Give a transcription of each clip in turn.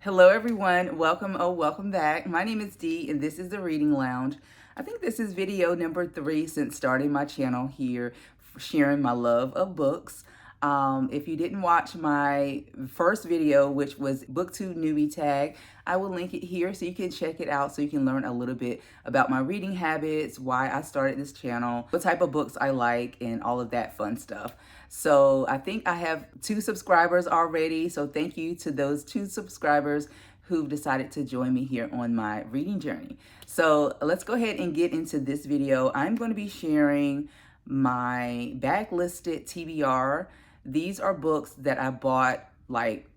Hello everyone, welcome back. My name is Dee and this is the Reading Lounge. I think this is video number 3 since starting my channel here, sharing my love of books. If you didn't watch my first video, which was BookTube newbie tag, I will link it here so you can check it out so you can learn a little bit about my reading habits, why I started this channel, what type of books I like, and all of that fun stuff. So I think I have 2 subscribers already. So thank you to those 2 subscribers who've decided to join me here on my reading journey. So let's go ahead and get into this video. I'm going to be sharing my backlisted TBR. These are books that I bought like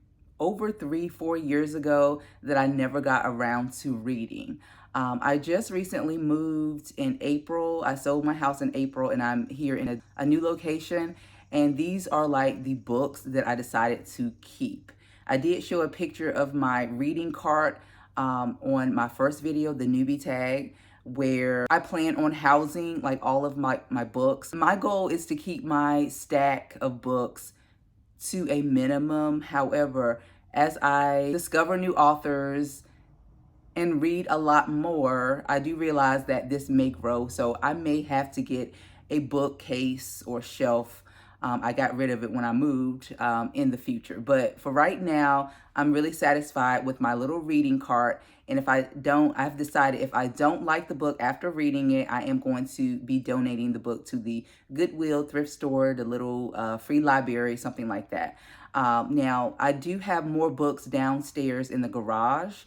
over 3-4 years ago that I never got around to reading. I just recently moved in April. I sold my house in April and I'm here in a new location. And these are like the books that I decided to keep. I did show a picture of my reading cart on my first video, the newbie tag, where I plan on housing like all of my books. My goal is to keep my stack of books to a minimum. However, as I discover new authors and read a lot more, I do realize that this may grow. So I may have to get a bookcase or shelf. I got rid of it when I moved in the future. But for right now, I'm really satisfied with my little reading cart. And if I don't, I've decided if I don't like the book after reading it, I am going to be donating the book to the Goodwill thrift store, the little free library, something like that. Now, I do have more books downstairs in the garage.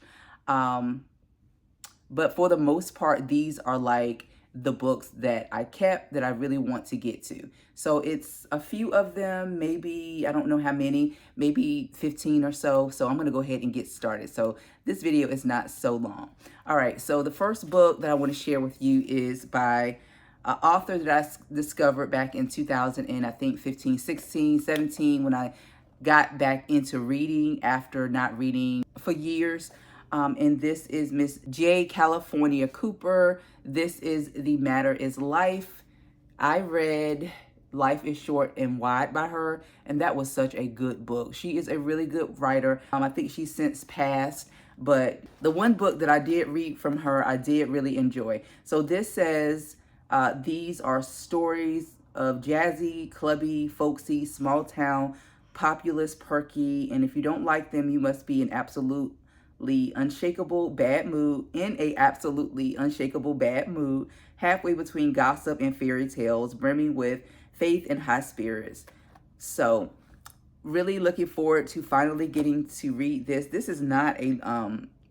But for the most part, these are like the books that I kept that I really want to get to. So it's a few of them, maybe, I don't know how many, maybe 15 or so. So I'm going to go ahead and get started. So this video is not so long. All right. So the first book that I want to share with you is by an author that I discovered back in 2000 and I think 15, 16, 17, when I got back into reading after not reading for years. And this is Miss J. California Cooper. This is The Matter is Life. I read Life is Short and Wide by her, and that was such a good book. She is a really good writer. I think she's since passed, but the one book that I did read from her, I did really enjoy. So this says, these are stories of jazzy, clubby, folksy, small town, populous, perky, and if you don't like them, you must be an absolutely unshakable bad mood, halfway between gossip and fairy tales, brimming with faith and high spirits. So really looking forward to finally getting to read this. This is not a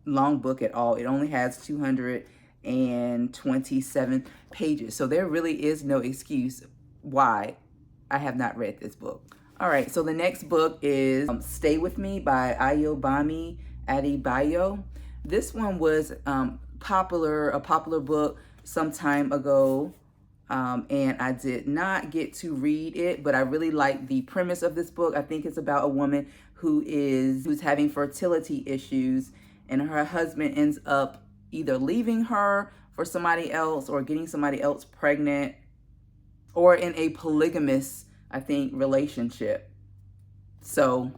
long book at all. It only has 227 pages. So there really is no excuse why I have not read this book. All right, so the next book is Stay With Me by Ayobami Adebayo. This one was a popular book some time ago, and I did not get to read it, but I really like the premise of this book. I think it's about a woman who's having fertility issues, and her husband ends up either leaving her for somebody else or getting somebody else pregnant, or in a polygamous, I think, relationship. So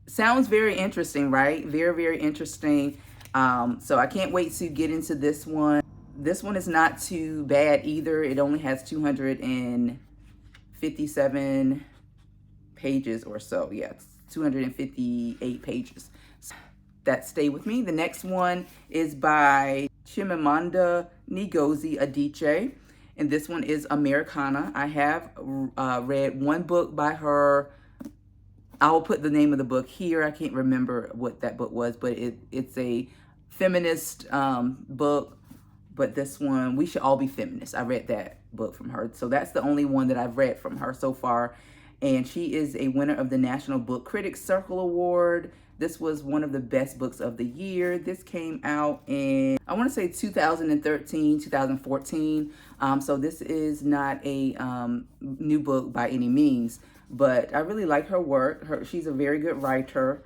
sounds very interesting, right? Very, very interesting. So I can't wait to get into this one. This one is not too bad either. It only has 257 pages or so. Yeah, it's 258 pages. So that Stay With Me. The next one is by Chimamanda Ngozi Adichie, and this one is Americana. I have read one book by her. I will put the name of the book here. I can't remember what that book was, but it's a feminist book. But this one, We Should All Be Feminists. I read that book from her. So that's the only one that I've read from her so far. And she is a winner of the National Book Critics Circle Award. This was one of the best books of the year. This came out in, I want to say 2013, 2014. So this is not a new book by any means. But I really like her work. She's a very good writer.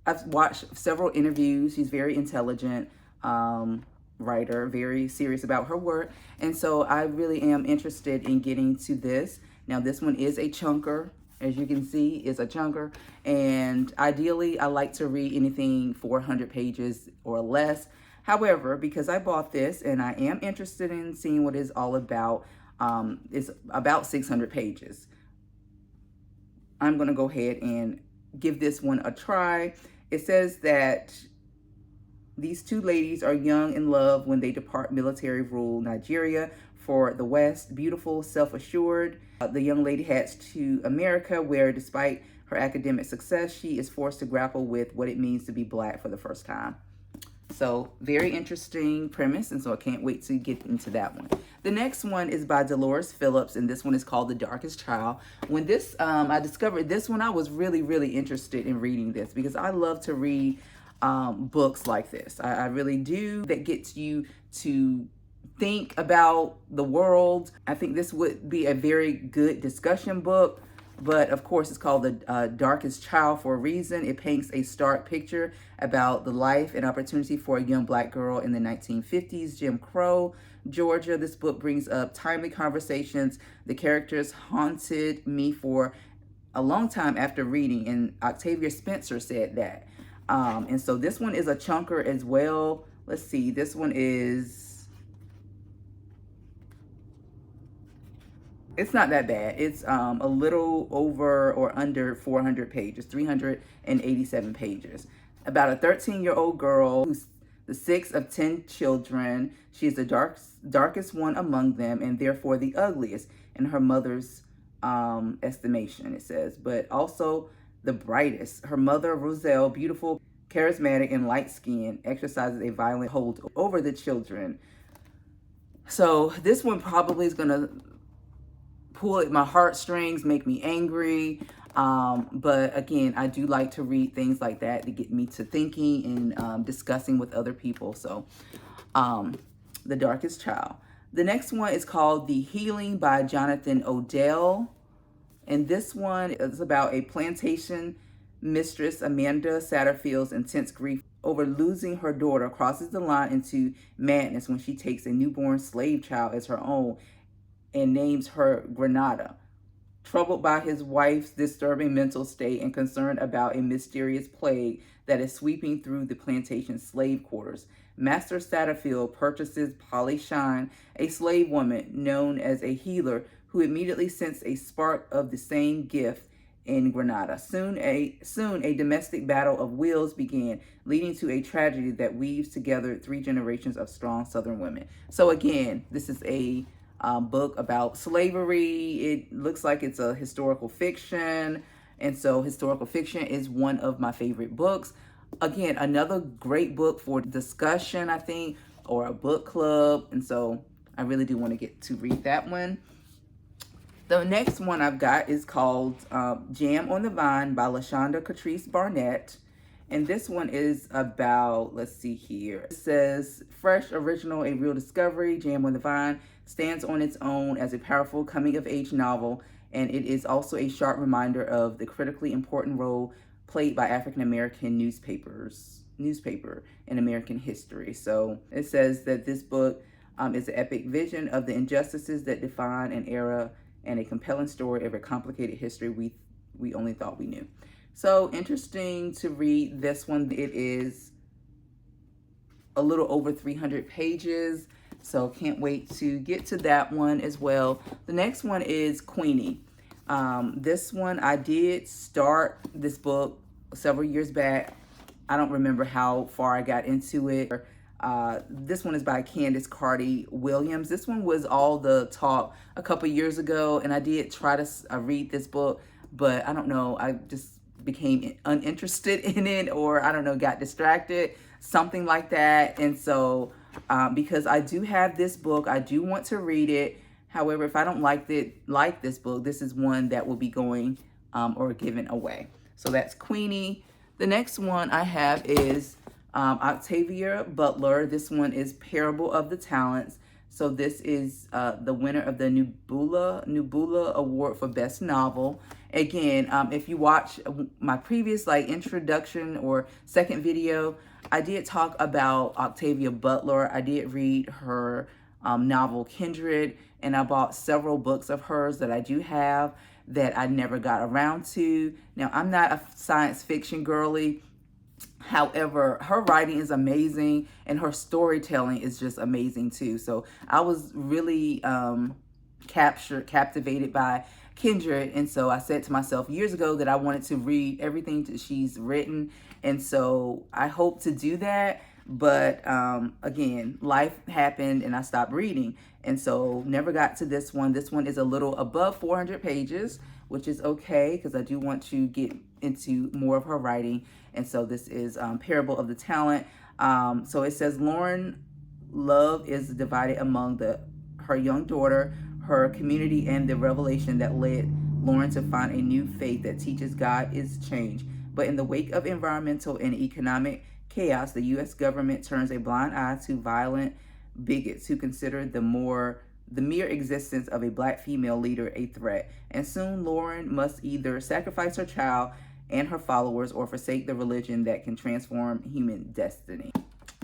I've watched several interviews. She's very intelligent writer, very serious about her work. And so I really am interested in getting to this. Now, this one is a chunker. as you can see, is a chunker. And ideally, I like to read anything 400 pages or less. However, because I bought this and I am interested in seeing what it's all about, it's about 600 pages. I'm going to go ahead and give this one a try. It says that these two ladies are young in love when they depart military rule Nigeria for the West. Beautiful, self-assured. The young lady heads to America where, despite her academic success, she is forced to grapple with what it means to be Black for the first time. So very interesting premise, and so I can't wait to get into that one. The next one is by Dolores Phillips, and this one is called The Darkest Child. When this, I discovered this one, I was really interested in reading this because I love to read books like this. I really do. That gets you to think about the world. I think this would be a very good discussion book. But of course, it's called The Darkest Child for a reason. It paints a stark picture about the life and opportunity for a young Black girl in the 1950s, Jim Crow, Georgia. This book brings up timely conversations. The characters haunted me for a long time after reading, and Octavia Spencer said that. And so this one is a chunker as well. Let's see, this one is... It's not that bad. It's a little over or under 400 pages, 387 pages. About a 13-year-old girl who's the sixth of 10 children. She's the darkest one among them and therefore the ugliest in her mother's estimation, it says, but also the brightest. Her mother, Roselle, beautiful, charismatic, and light-skinned, exercises a violent hold over the children. So this one probably is going to pull at my heartstrings, make me angry. But again, I do like to read things like that to get me to thinking and discussing with other people. So The Darkest Child. The next one is called The Healing by Jonathan Odell. And this one is about a plantation mistress, Amanda Satterfield's intense grief over losing her daughter crosses the line into madness when she takes a newborn slave child as her own and names her Granada. Troubled by his wife's disturbing mental state and concerned about a mysterious plague that is sweeping through the plantation slave quarters, Master Satterfield purchases Polly Shine, a slave woman known as a healer, who immediately sensed a spark of the same gift in Granada. Soon a domestic battle of wills began, leading to a tragedy that weaves together 3 generations of strong Southern women. So again, this is a book about slavery. It looks like it's a historical fiction, and so historical fiction is one of my favorite books. Again, another great book for discussion, I think, or a book club, and so I really do want to get to read that one. The next one I've got is called Jam on the Vine by LaShonda Catrice Barnett. And this one is about, let's see here. It says, fresh, original, a real discovery. Jam on the Vine stands on its own as a powerful coming-of-age novel, and it is also a sharp reminder of the critically important role played by African-American newspaper in American history. So it says that this book is an epic vision of the injustices that define an era and a compelling story of a complicated history we only thought we knew. So interesting to read this one. It is a little over 300 pages, so can't wait to get to that one as well. The next one is Queenie. This one, I did start this book several years back. I don't remember how far I got into it. This one is by Candace Carty Williams. This one was all the talk a couple years ago, and I did try to read this book, but I don't know, I just became uninterested in it, or I don't know, got distracted, something like that. And so because I do have this book, I do want to read it. However, if I don't like this book, this is one that will be going or given away. So that's Queenie. The next one I have is Octavia Butler. This one is Parable of the Talents. So this is the winner of the Nebula Award for Best Novel. Again, if you watch my previous introduction or second video, I did talk about Octavia Butler. I did read her novel Kindred, and I bought several books of hers that I do have that I never got around to. Now, I'm not a science fiction girly. However, her writing is amazing and her storytelling is just amazing too. So I was really captivated by Kindred. And so I said to myself years ago that I wanted to read everything that she's written. And so I hope to do that. But again, life happened and I stopped reading. And so never got to this one. This one is a little above 400 pages, which is okay because I do want to get into more of her writing. And so this is Parable of the Talent. So it says Lauren love is divided among her young daughter, her community, and the revelation that led Lauren to find a new faith that teaches God is change. But in the wake of environmental and economic chaos, the U.S. government turns a blind eye to violent bigots who consider the mere existence of a black female leader a threat. And soon Lauren must either sacrifice her child and her followers or forsake the religion that can transform human destiny.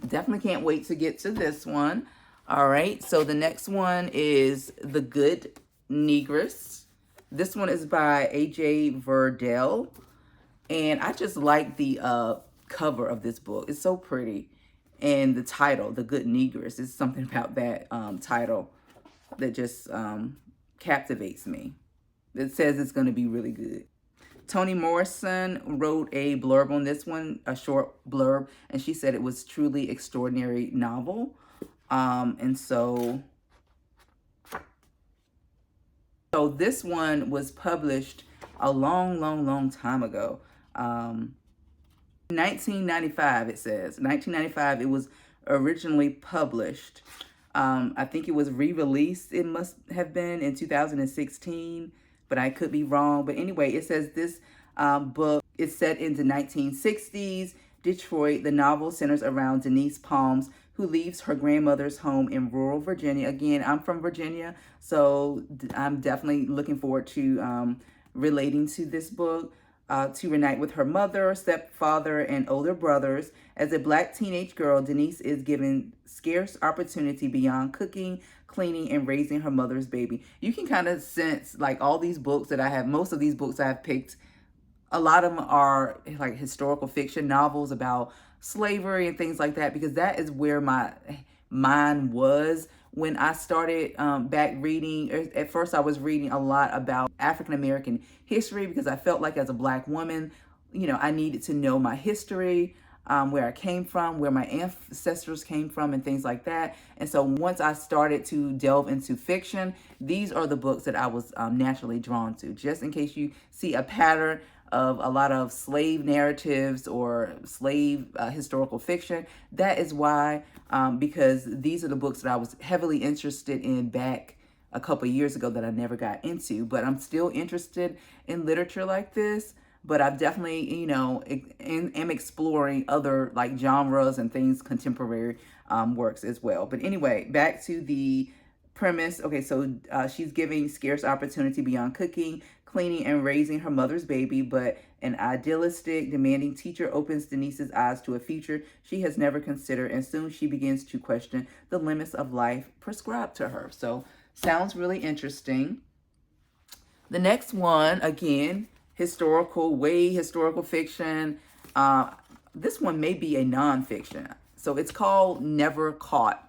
Definitely can't wait to get to this one. All right, so the next one is The Good Negress. This one is by A.J. Verdell. And I just like the cover of this book. It's so pretty. And the title, The Good Negress, is something about that title that just captivates me. It says it's going to be really good. Toni Morrison wrote a blurb on this one, a short blurb, and she said it was truly extraordinary novel. And so this one was published a long time ago. 1995, it says. 1995, it was originally published. I think it was re-released, it must have been, in 2016, but I could be wrong. But anyway, it says this book is set in the 1960s Detroit. The novel centers around Denise Palms, who leaves her grandmother's home in rural Virginia. Again, I'm from Virginia, so I'm definitely looking forward to relating to this book. To reunite with her mother, stepfather, and older brothers. As a black teenage girl, Denise is given scarce opportunity beyond cooking, cleaning, and raising her mother's baby. You can kind of sense, like, all these books that I have, most of these books I have picked, a lot of them are like historical fiction novels about slavery and things like that, because that is where my mind was when I started back reading. At first, I was reading a lot about African-American history because I felt like as a black woman, you know, I needed to know my history, where I came from, where my ancestors came from, and things like that. And so once I started to delve into fiction, these are the books that I was naturally drawn to. Just in case you see a pattern of a lot of slave narratives or slave historical fiction, that is why, because these are the books that I was heavily interested in back a couple years ago that I never got into. But I'm still interested in literature like this, but I've definitely, you know, am exploring other like genres and things, contemporary works as well. But anyway, back to the premise. Okay, so she's giving scarce opportunity beyond cooking, cleaning, and raising her mother's baby, but an idealistic, demanding teacher opens Denise's eyes to a future she has never considered, and soon she begins to question the limits of life prescribed to her. So, sounds really interesting. The next one, again, historical fiction. This one may be a nonfiction. So it's called Never Caught.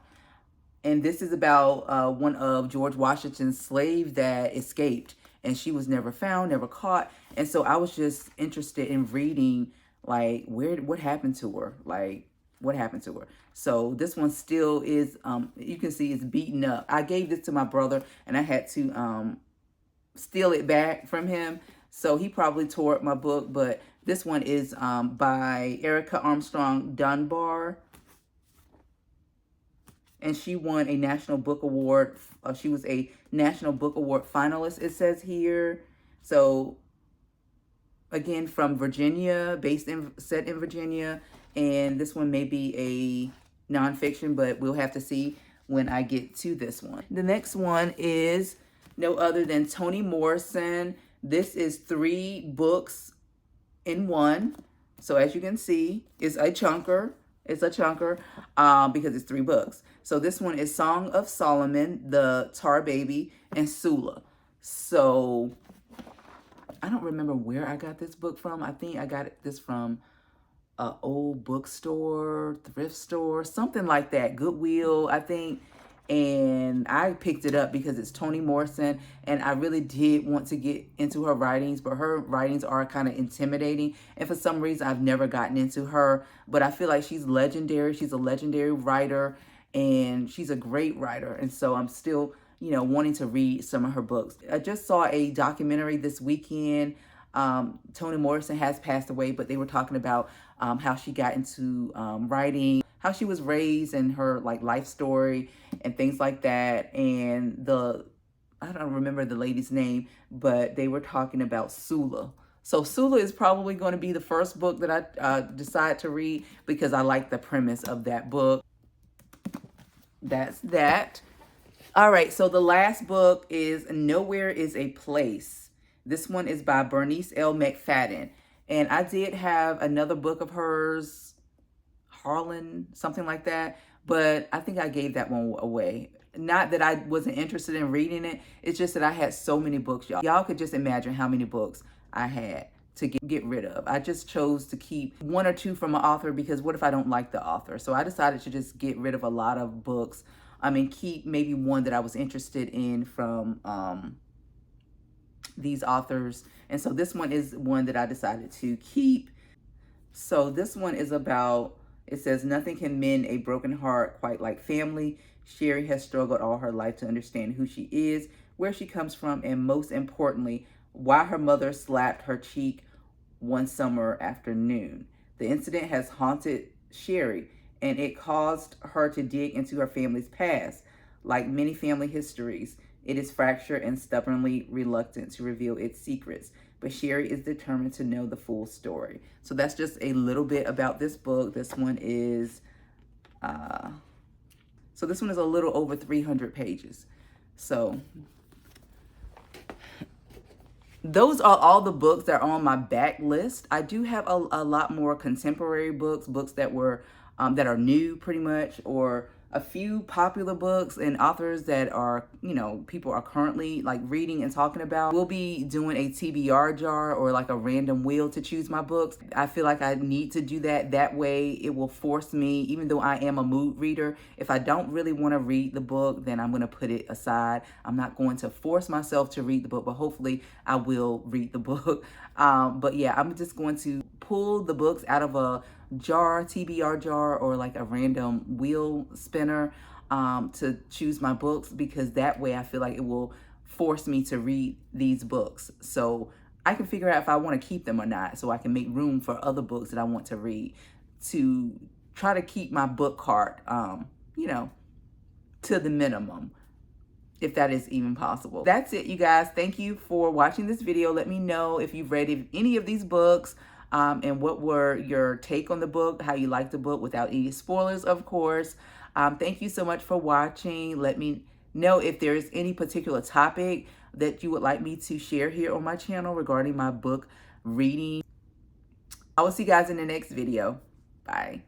And this is about one of George Washington's slaves that escaped, and she was never found, never caught. And so I was just interested in reading, like, what happened to her? Like, what happened to her? So this one still is, you can see it's beaten up. I gave this to my brother, and I had to steal it back from him. So he probably tore up my book, but this one is by Erica Armstrong Dunbar. And she won a National Book Award. She was a National Book Award finalist, it says here. So, again, from Virginia, set in Virginia. And this one may be a nonfiction, but we'll have to see when I get to this one. The next one is no other than Toni Morrison. This is 3 books in one. So, as you can see, it's a chunker. It's a chunker because it's 3 books. So this one is Song of Solomon, The Tar Baby, and Sula. So I don't remember where I got this book from. I think I got this from an old bookstore, thrift store, something like that. Goodwill, I think. And I picked it up because it's Toni Morrison, and I really did want to get into her writings, but her writings are kind of intimidating, and for some reason I've never gotten into her, but I feel like she's legendary. She's a legendary writer, and she's a great writer, and so I'm still, wanting to read some of her books. I just saw a documentary this weekend. Toni Morrison has passed away, but they were talking about how she got into writing, how she was raised, and her life story and things like that. And I don't remember the lady's name, but they were talking about Sula. So Sula is probably going to be the first book that I decide to read because I like the premise of that book. That's that. All right, so the last book is Nowhere is a Place. This one is by Bernice L. McFadden. And I did have another book of hers, Harlan, something like that, but I think I gave that one away. Not that I wasn't interested in reading it, it's just that I had so many books, y'all. Y'all could just imagine how many books I had to get rid of. I just chose to keep 1 or 2 from an author because what if I don't like the author? So I decided to just get rid of a lot of books. And keep maybe one that I was interested in from these authors. And so this one is one that I decided to keep. So this one is about, it says, nothing can mend a broken heart quite like family. Sherry has struggled all her life to understand who she is, where she comes from, and most importantly, why her mother slapped her cheek one summer afternoon. The incident has haunted Sherry, and it caused her to dig into her family's past. Like many family histories, it is fractured and stubbornly reluctant to reveal its secrets, but Sherry is determined to know the full story. So that's just a little bit about this book. This one is, this one is a little over 300 pages. So those are all the books that are on my backlist. I do have a lot more contemporary books that were that are new pretty much, or a few popular books and authors that are, people are currently reading and talking about. We'll be doing a TBR jar or a random wheel to choose my books. I feel like I need to do that. That way it will force me, even though I am a mood reader, if I don't really want to read the book, then I'm going to put it aside. I'm not going to force myself to read the book, but hopefully I will read the book. But yeah, I'm just going to pull the books out of a jar, TBR jar, or a random wheel spinner to choose my books, because that way I feel like it will force me to read these books. So I can figure out if I want to keep them or not, so I can make room for other books that I want to read, to try to keep my book cart, to the minimum, if that is even possible. That's it, you guys. Thank you for watching this video. Let me know if you've read any of these books, and what were your take on the book, how you liked the book without any spoilers, of course. Thank you so much for watching. Let me know if there's any particular topic that you would like me to share here on my channel regarding my book reading. I will see you guys in the next video. Bye.